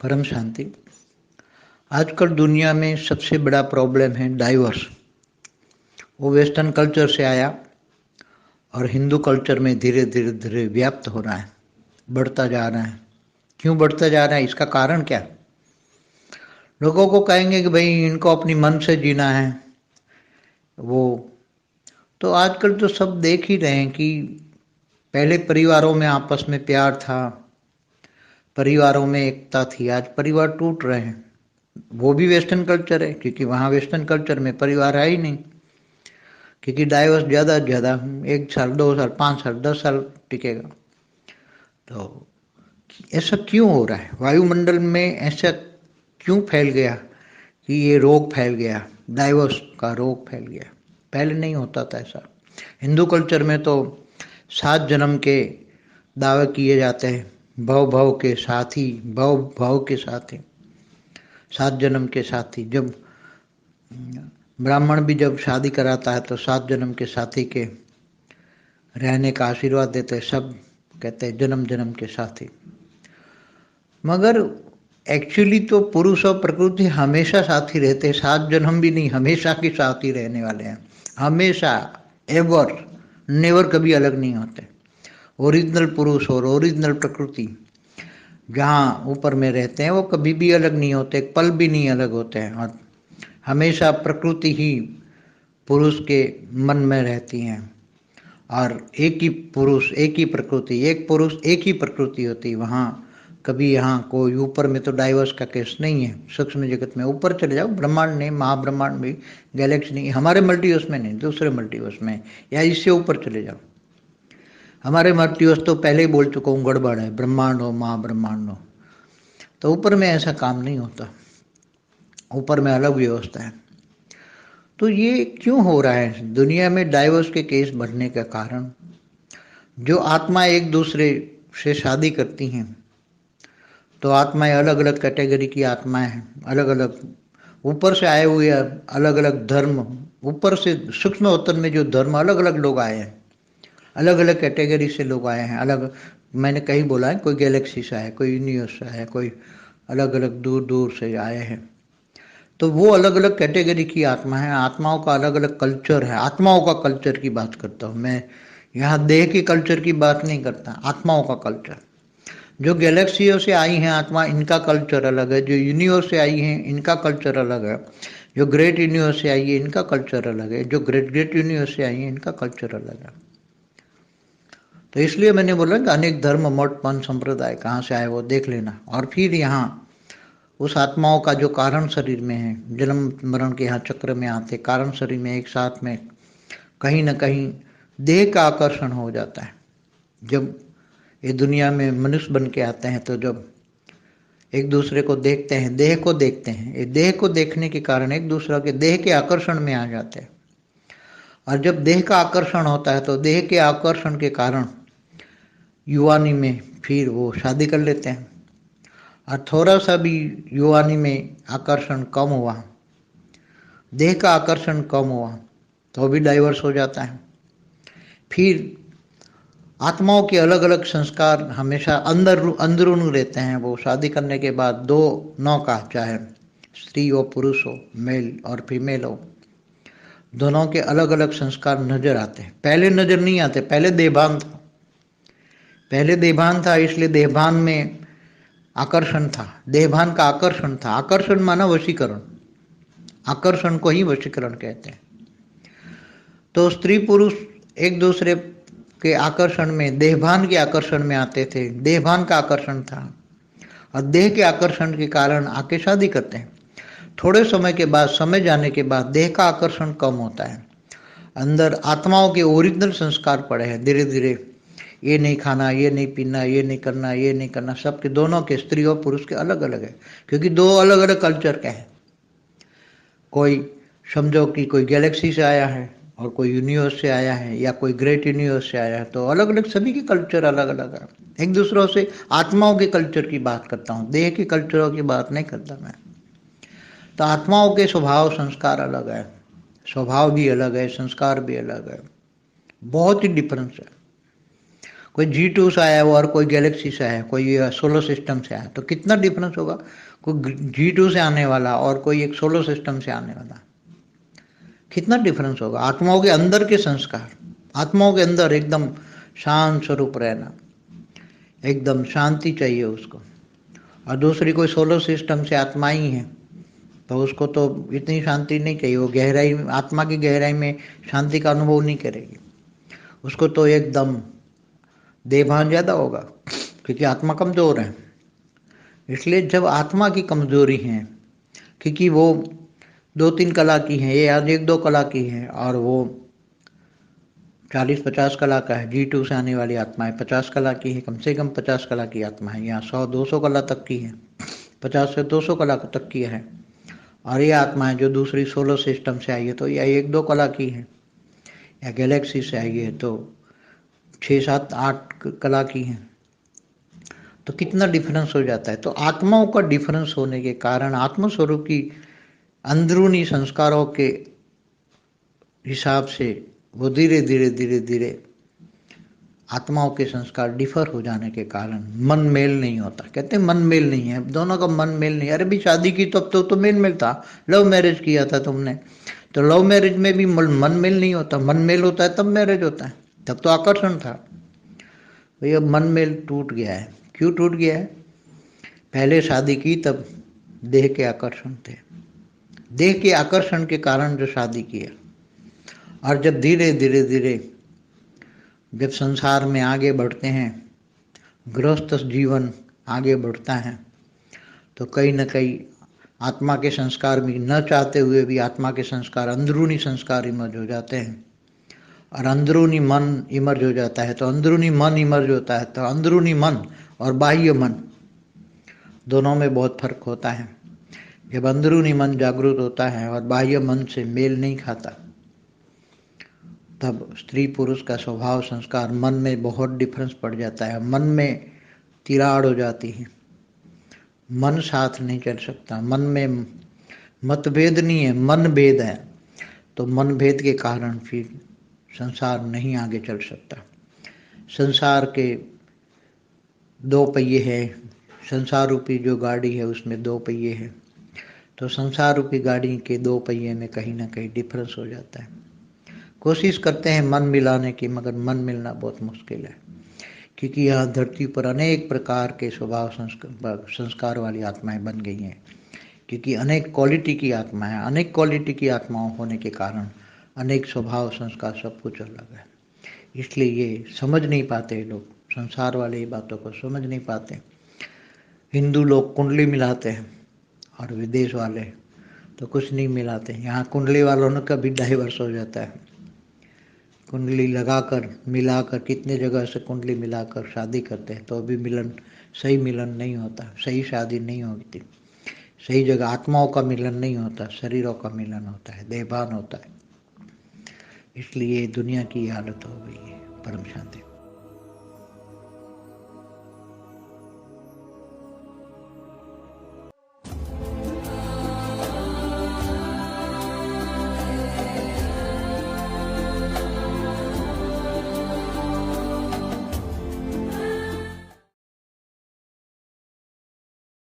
परम शांति। आजकल दुनिया में सबसे बड़ा प्रॉब्लम है डाइवर्स। वो वेस्टर्न कल्चर से आया और हिंदू कल्चर में धीरे धीरे धीरे व्याप्त हो रहा है, बढ़ता जा रहा है। क्यों बढ़ता जा रहा है, इसका कारण क्या? लोगों को कहेंगे कि भाई इनको अपनी मन से जीना है। वो तो आजकल तो सब देख ही रहे हैं कि पहले परिवारों में आपस में प्यार था, परिवारों में एकता थी। आज परिवार टूट रहे हैं। वो भी वेस्टर्न कल्चर है, क्योंकि वहाँ वेस्टर्न कल्चर में परिवार है ही नहीं। क्योंकि डाइवर्स ज़्यादा से ज़्यादा 1 साल 2 साल 5 साल 10 साल टिकेगा। तो ऐसा क्यों हो रहा है? वायुमंडल में ऐसा क्यों फैल गया कि ये रोग फैल गया, डाइवर्स का रोग फैल गया? पहले नहीं होता था ऐसा। हिंदू कल्चर में तो 7 जन्म के दावे किए जाते हैं, भव भव के साथी, भव भव के साथी, 7 जन्म के साथी। जब ब्राह्मण भी जब शादी कराता है तो 7 जन्म के साथी के रहने का आशीर्वाद देते हैं। सब कहते हैं जन्म जन्म के साथी। मगर एक्चुअली तो पुरुष और प्रकृति हमेशा साथी रहते हैं। 7 जन्म भी नहीं, हमेशा के साथी रहने वाले हैं। हमेशा, एवर, नेवर कभी अलग नहीं होते। ओरिजिनल पुरुष और ओरिजिनल प्रकृति जहाँ ऊपर में रहते हैं वो कभी भी अलग नहीं होते, एक पल भी नहीं अलग होते हैं। और हमेशा प्रकृति ही पुरुष के मन में रहती हैं। और एक ही पुरुष, एक ही प्रकृति, एक पुरुष एक ही प्रकृति होती है। वहाँ कभी यहाँ कोई ऊपर में तो डाइवर्स का केस नहीं है। सूक्ष्म जगत में ऊपर चले जाओ, ब्रह्मांड नहीं, महाब्रह्मांड में, गैलेक्सी नहीं, हमारे मल्टीवर्स में नहीं, दूसरे मल्टीवर्स में या इससे ऊपर चले जाओ। हमारे मल्टीवर्स तो पहले ही बोल चुका हूँ गड़बड़ है, ब्रह्मांड हो महाब्रह्मांड हो। तो ऊपर में ऐसा काम नहीं होता, ऊपर में अलग व्यवस्था है। तो ये क्यों हो रहा है दुनिया में डाइवर्स के केस बढ़ने का कारण? जो आत्मा एक दूसरे से शादी करती हैं, तो आत्माएं अलग अलग कैटेगरी की आत्माएं हैं, अलग अलग ऊपर से आए हुए अलग अलग धर्म, ऊपर से सूक्ष्म अवतन में जो धर्म अलग अलग लोग आए हैं, अलग अलग कैटेगरी से लोग आए हैं। अलग, मैंने कहीं बोला है, कोई गैलेक्सी से आया, कोई यूनिवर्स से आया, कोई अलग अलग दूर दूर से आए हैं। तो वो अलग अलग कैटेगरी की आत्मा है। आत्माओं का अलग अलग कल्चर है। आत्माओं का कल्चर की बात करता हूँ मैं, यहाँ देह के कल्चर की बात नहीं करता, आत्माओं का कल्चर। जो गैलेक्सियों से आई हैं आत्मा, इनका कल्चर अलग है। जो यूनिवर्स से आई हैं, इनका कल्चर अलग है। जो ग्रेट यूनिवर्स से आई है, इनका कल्चर अलग है। जो ग्रेट ग्रेट यूनिवर्स से आई है, इनका कल्चर अलग है। तो इसलिए मैंने बोला कि अनेक धर्म, मठ, पंथ, संप्रदाय कहाँ से आए वो देख लेना। और फिर यहाँ उस आत्माओं का जो कारण शरीर में है, जन्म मरण के यहाँ चक्र में आते, कारण शरीर में एक साथ में कहीं ना कहीं देह का आकर्षण हो जाता है। जब ये दुनिया में मनुष्य बन के आते हैं तो जब एक दूसरे को देखते हैं, देह को देखते हैं, ये देह को देखने के कारण एक दूसरे के देह के आकर्षण में आ जाते हैं। और जब देह का आकर्षण होता है तो देह के आकर्षण के कारण युवानी में फिर वो शादी कर लेते हैं। और थोड़ा सा भी युवानी में आकर्षण कम हुआ, देह का आकर्षण कम हुआ, तो भी डाइवर्स हो जाता है। फिर आत्माओं के अलग अलग संस्कार हमेशा अंदरून रहते हैं। वो शादी करने के बाद दो नौ का, चाहे स्त्री हो पुरुष हो, मेल और फीमेल हो, दोनों के अलग अलग संस्कार नजर आते हैं। पहले नजर नहीं आते, पहले देहभान था। पहले देहभान था, इसलिए देहभान में आकर्षण था, देहभान का आकर्षण था। आकर्षण माना वशीकरण, आकर्षण को ही वशीकरण कहते हैं। तो स्त्री पुरुष एक दूसरे के आकर्षण में, देहभान के आकर्षण में आते थे। देहभान का आकर्षण था और देह के आकर्षण के कारण आके शादी करते हैं। थोड़े समय के बाद, समय जाने के बाद देह का आकर्षण कम होता है। अंदर आत्माओं के ओरिजिनल संस्कार पड़े हैं। धीरे धीरे ये नहीं खाना, ये नहीं पीना, ये नहीं करना, ये नहीं करना, सबके, दोनों के, स्त्री और पुरुष के अलग अलग है। क्योंकि दो अलग अलग कल्चर के हैं। कोई समझो कि कोई गैलेक्सी से आया है और कोई यूनिवर्स से आया है या कोई ग्रेट यूनिवर्स से आया है, तो अलग अलग, सभी के कल्चर अलग अलग है। एक दूसरों से आत्माओं के कल्चर की बात करता हूँ, देह के कल्चरों की बात नहीं करता मैं। तो आत्माओं के स्वभाव संस्कार अलग है, स्वभाव भी अलग है, संस्कार भी अलग है, बहुत ही डिफरेंस है। कोई G2 से आया हुआ और कोई गैलेक्सी से आया, कोई सोलर सिस्टम से आया, तो कितना डिफरेंस होगा। कोई G2 से आने वाला और कोई एक सोलर सिस्टम से आने वाला, कितना डिफरेंस होगा। आत्माओं के अंदर के संस्कार, आत्माओं के अंदर एकदम शांत स्वरूप रहना, एकदम शांति चाहिए उसको। और दूसरी कोई सोलर सिस्टम से आत्मा ही है तो उसको तो इतनी शांति नहीं चाहिए, वो गहराई, आत्मा की गहराई में शांति का अनुभव नहीं करेगी, उसको तो एकदम देभान ज़्यादा होगा, क्योंकि आत्मा कमज़ोर है। इसलिए जब आत्मा की कमज़ोरी है, क्योंकि वो 2-3 कला की है, ये आज 1-2 कला की है, और वो 40-50 कला का है। G2 से आने वाली आत्माएं 50 कला की है, कम से कम 50 कला की आत्मा है, यहाँ 100-200 कला तक की है, 50 से 200 कला तक की है। और ये आत्माएं जो दूसरी सोलर सिस्टम से आई है तो ये 1-2 कला की है, या गैलेक्सी से आई है तो 6-7-8 कला की है। तो कितना डिफरेंस हो जाता है। तो आत्माओं का डिफरेंस होने के कारण आत्मस्वरूप की अंदरूनी संस्कारों के हिसाब से वो धीरे धीरे धीरे धीरे आत्माओं के संस्कार डिफर हो जाने के कारण मन मेल नहीं होता। कहते हैं मन मेल नहीं है, दोनों का मन मेल नहीं। अरे भी शादी की तब तो मेल मेल था, लव मैरिज किया था तुमने, तो लव मैरिज में भी मन मेल नहीं होता। मन मेल होता है तब मैरिज होता है, तब तो आकर्षण था। भैया मन मेल टूट गया है। क्यों टूट गया है। पहले शादी की तब देह के आकर्षण थे, देह के आकर्षण के कारण जो शादी किया, और जब धीरे धीरे धीरे जब संसार में आगे बढ़ते हैं, गृहस्थ जीवन आगे बढ़ता है, तो कहीं ना कहीं आत्मा के संस्कार भी न चाहते हुए भी आत्मा के संस्कार, अंदरूनी संस्कार इमर्ज हो जाते हैं, और अंदरूनी मन इमर्ज हो जाता है। तो अंदरूनी मन इमर्ज होता है तो अंदरूनी मन और बाह्य मन दोनों में बहुत फर्क होता है। जब अंदरूनी मन जागृत होता है और बाह्य मन से मेल नहीं खाता, तब स्त्री पुरुष का स्वभाव संस्कार मन में बहुत डिफरेंस पड़ जाता है। मन में तिराड़ हो जाती है, मन साथ नहीं चल सकता। मन में मतभेद नहीं है, मन भेद है। तो मन भेद के कारण फिर संसार नहीं आगे चल सकता। संसार के 2 पहिए हैं, संसार रूपी जो गाड़ी है उसमें 2 पहिए हैं, तो संसार रूपी गाड़ी के 2 पहिए में कहीं ना कहीं डिफरेंस हो जाता है। कोशिश करते हैं मन मिलाने की, मगर मन मिलना बहुत मुश्किल है, क्योंकि यहाँ धरती पर अनेक प्रकार के स्वभाव संस्कार वाली आत्माएं बन गई हैं। क्योंकि अनेक क्वालिटी की आत्माएं, अनेक क्वालिटी की आत्माओं होने के कारण अनेक स्वभाव संस्कार सब कुछ अलग है। इसलिए ये समझ नहीं पाते लोग, संसार वाले ये बातों को समझ नहीं पाते। हिंदू लोग कुंडली मिलाते हैं और विदेश वाले तो कुछ नहीं मिलाते। यहाँ कुंडली वालों ने कभी डाइवर्स हो जाता है, कुंडली लगाकर मिलाकर, कितने जगह से कुंडली मिलाकर शादी करते हैं तो अभी मिलन, सही मिलन नहीं होता, सही शादी नहीं होती, सही जगह आत्माओं का मिलन नहीं होता, शरीरों का मिलन होता है, देहभान होता है। इसलिए दुनिया की हालत हो गई है। परम शांति।